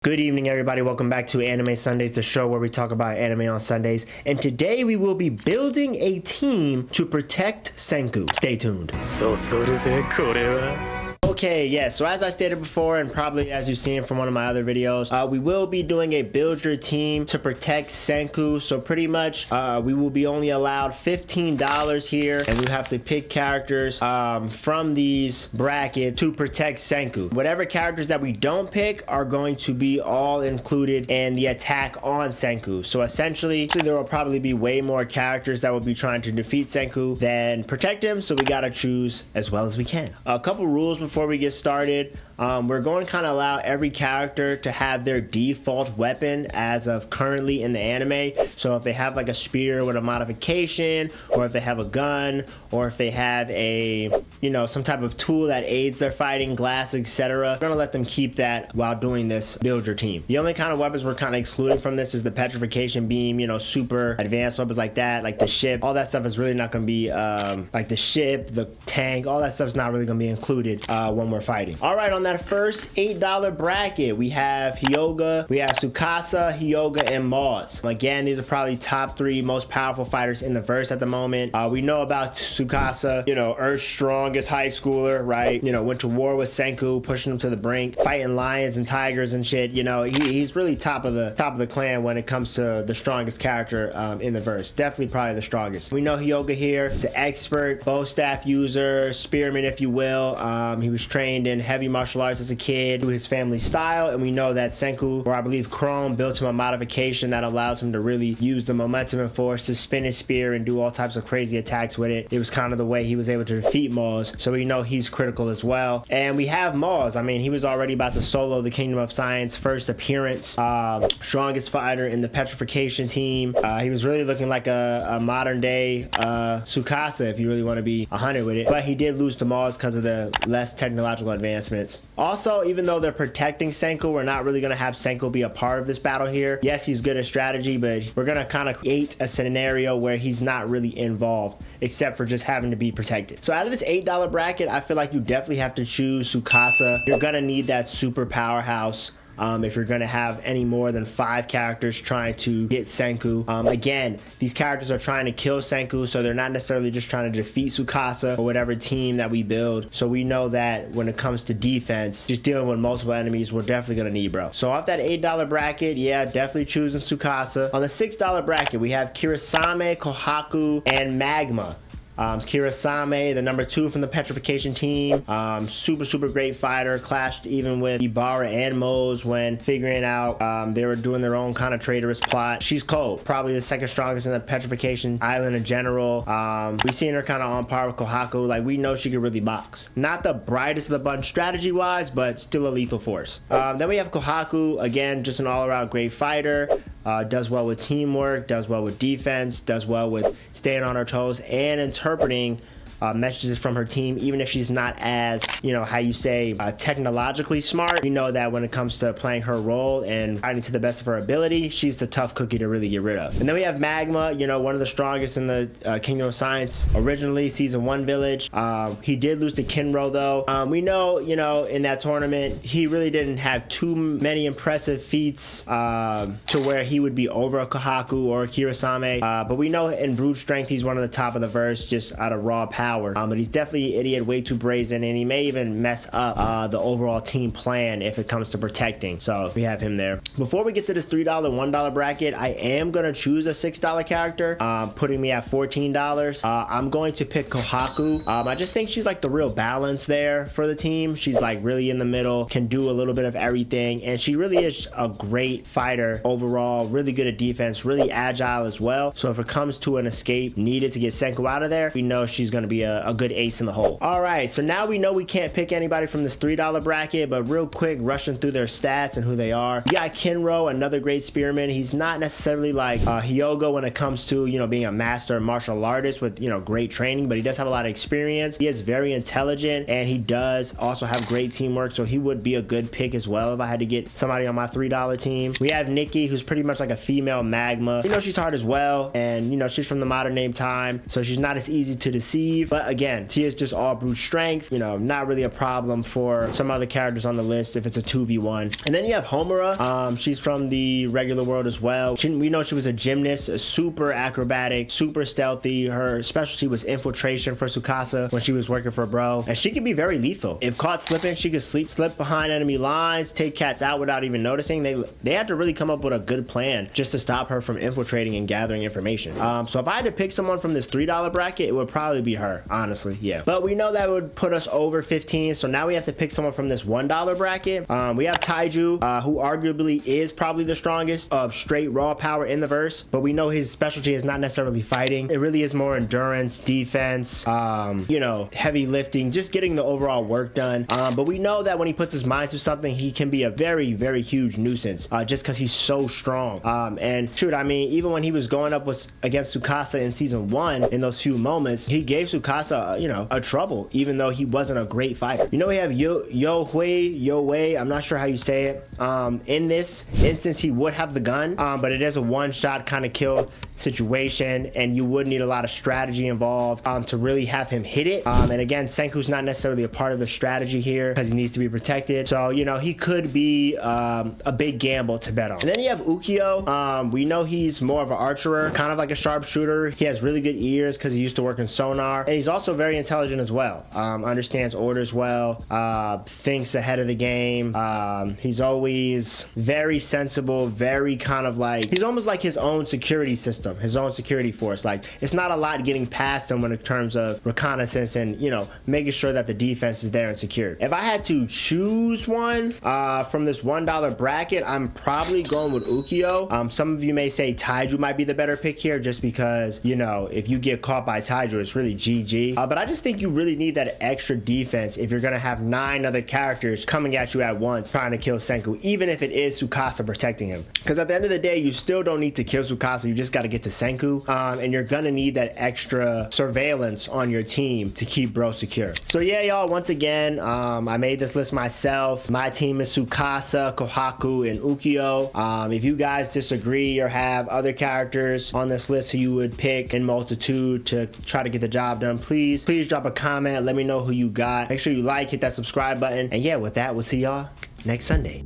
Good evening, everybody. Welcome back to Anime Sundays, the show where we talk about anime on Sundays. And today we will be building a team to protect Senku. Stay tuned. Okay, yeah, so as I stated before, and probably as you've seen from one of my other videos, we will be doing a build your team to protect Senku. So pretty much, we will be only allowed $15 here, and we have to pick characters from these brackets to protect Senku. Whatever characters that we don't pick are going to be all included in the attack on Senku. So essentially, there will probably be way more characters that will be trying to defeat Senku than protect him, so we gotta choose as well as we can. A couple rules before we get started. We're going to kind of allow every character to have their default weapon as of currently in the anime. So if they have like a spear with a modification, or if they have a gun, or if they have a, some type of tool that aids their fighting, glass, etc., we're going to let them keep that while doing this build your team. The only kind of weapons we're kind of excluding from this is the petrification beam, super advanced weapons like that, like the ship. All that stuff is really not going to be, like the ship, the tank, all that stuff's not really going to be included when we're fighting. All right, on that first $8 bracket, we have Hyuga, we have Tsukasa, Hyuga, and Maz. Again, these are probably top 3 most powerful fighters in the verse at the moment. We know about Tsukasa, Earth's strongest high schooler, right? Went to war with Senku, pushing him to the brink, fighting lions and tigers and shit. He's really top of the clan when it comes to the strongest character in the verse. Definitely probably the strongest. We know Hyuga here. He's an expert bow staff user, spearman, if you will. He was trained in heavy martial arts as a kid, through his family style, and we know that Senku, or I believe Chrome, built him a modification that allows him to really use the momentum and force to spin his spear and do all types of crazy attacks with it. It was kind of the way he was able to defeat Maz, so we know he's critical as well. And we have Maz. I mean, he was already about to solo the Kingdom of Science first appearance, strongest fighter in the petrification team. He was really looking like a modern day Tsukasa, if you really want to be 100 with it, but he did lose to Maz because of the less technological advancements. Also, even though they're protecting Senku, we're not really going to have Senku be a part of this battle here. Yes, he's good at strategy, but we're going to kind of create a scenario where he's not really involved, except for just having to be protected. So out of this $8 bracket, I feel like you definitely have to choose Tsukasa. You're going to need that super powerhouse. If you're going to have any more than 5 characters trying to get Senku. Again, these characters are trying to kill Senku, so they're not necessarily just trying to defeat Tsukasa or whatever team that we build. So we know that when it comes to defense, just dealing with multiple enemies, we're definitely going to need, bro. So off that $8 bracket, yeah, definitely choosing Tsukasa. On the $6 bracket, we have Kirasame, Kohaku, and Magma. Kirasame, the number 2 from the petrification team, super great fighter, clashed even with Ibarra and Mose when figuring out they were doing their own kind of traitorous plot. She's cold, probably the second strongest in the petrification island in general. We've seen her kind of on par with Kohaku. Like, we know she could really box. Not the brightest of the bunch strategy wise, but still a lethal force. Then we have Kohaku, again, just an all-around great fighter. Does well with teamwork, does well with defense, does well with staying on her toes and interpreting messages from her team, even if she's not as, how you say, technologically smart. We know that when it comes to playing her role and fighting to the best of her ability, she's the tough cookie to really get rid of. And then we have Magma, one of the strongest in the Kingdom of Science, originally Season 1 Village. He did lose to Kinro, though. We know, in that tournament, he really didn't have too many impressive feats to where he would be over a Kohaku or a Kirasame. But we know in brute strength, he's one of the top of the verse, just out of raw power. But he's definitely an idiot, way too brazen, and he may even mess up the overall team plan if it comes to protecting. So we have him there. Before we get to this $3, $1 bracket, I am going to choose a $6 character, putting me at $14. I'm going to pick Kohaku. I just think she's like the real balance there for the team. She's like really in the middle, can do a little bit of everything, and she really is a great fighter overall, really good at defense, really agile as well. So if it comes to an escape needed to get Senku out of there, we know she's going to be a good ace in the hole. All right, so now we know we can't pick anybody from this $3 bracket, but real quick, rushing through their stats and who they are. We got Kinro, another great spearman. He's not necessarily like Hyuga when it comes to, being a master martial artist with, great training, but he does have a lot of experience. He is very intelligent, and he does also have great teamwork, so he would be a good pick as well if I had to get somebody on my $3 team. We have Nikki, who's pretty much like a female Magma. She's hard as well, and, she's from the modern name time, so she's not as easy to deceive. But again, T is just all brute strength, you know, not really a problem for some other characters on the list if it's a 2v1. And then you have Homura. She's from the regular world as well. We know she was a gymnast, super acrobatic, super stealthy. Her specialty was infiltration for Tsukasa when she was working for Bro, and she can be very lethal. If caught slipping, she could slip behind enemy lines, take cats out without even noticing. They had to really come up with a good plan just to stop her from infiltrating and gathering information. So if I had to pick someone from this $3 bracket, it would probably be her, honestly. Yeah, but we know that would put us over 15, so now we have to pick someone from this $1 bracket. We have Taiju, who arguably is probably the strongest of straight raw power in the verse, but we know his specialty is not necessarily fighting. It really is more endurance, defense, you know, heavy lifting, just getting the overall work done. But we know that when he puts his mind to something, he can be a very, very huge nuisance, just because he's so strong. And shoot, I mean, even when he was going up against Tsukasa in season 1, in those few moments, he gave Tsukasa, you know, a trouble, even though he wasn't a great fighter. You know, we have Yo Wei, I'm not sure how you say it. In this instance, he would have the gun, but it is a one-shot kind of kill situation, and you would need a lot of strategy involved to really have him hit it. And again, Senku's not necessarily a part of the strategy here because he needs to be protected. So, you know, he could be a big gamble to bet on. And then you have Ukyo. We know he's more of an archer, kind of like a sharpshooter. He has really good ears because he used to work in sonar, and he's also very intelligent as well. Understands orders well, thinks ahead of the game. He's always very sensible, very kind of like, he's almost like his own security system, his own security force. Like, it's not a lot getting past him when it terms of reconnaissance and, you know, making sure that the defense is there and secure. If I had to choose one from this $1 bracket, I'm probably going with Ukyo. Some of you may say Taiju might be the better pick here just because, you know, if you get caught by Taiju, it's really GG. But I just think you really need that extra defense if you're gonna have 9 other characters coming at you at once trying to kill Senku, even if it is Tsukasa protecting him. Because at the end of the day, you still don't need to kill Tsukasa, you just got to get to Senku, and you're gonna need that extra surveillance on your team to keep Bro secure. So yeah, y'all, once again, I made this list myself. My team is Tsukasa, Kohaku, and Ukyo. If you guys disagree or have other characters on this list who you would pick in multitude to try to get the job done, please drop a comment, let me know who you got. Make sure you like, hit that subscribe button, and yeah, with that, we'll see y'all next Sunday.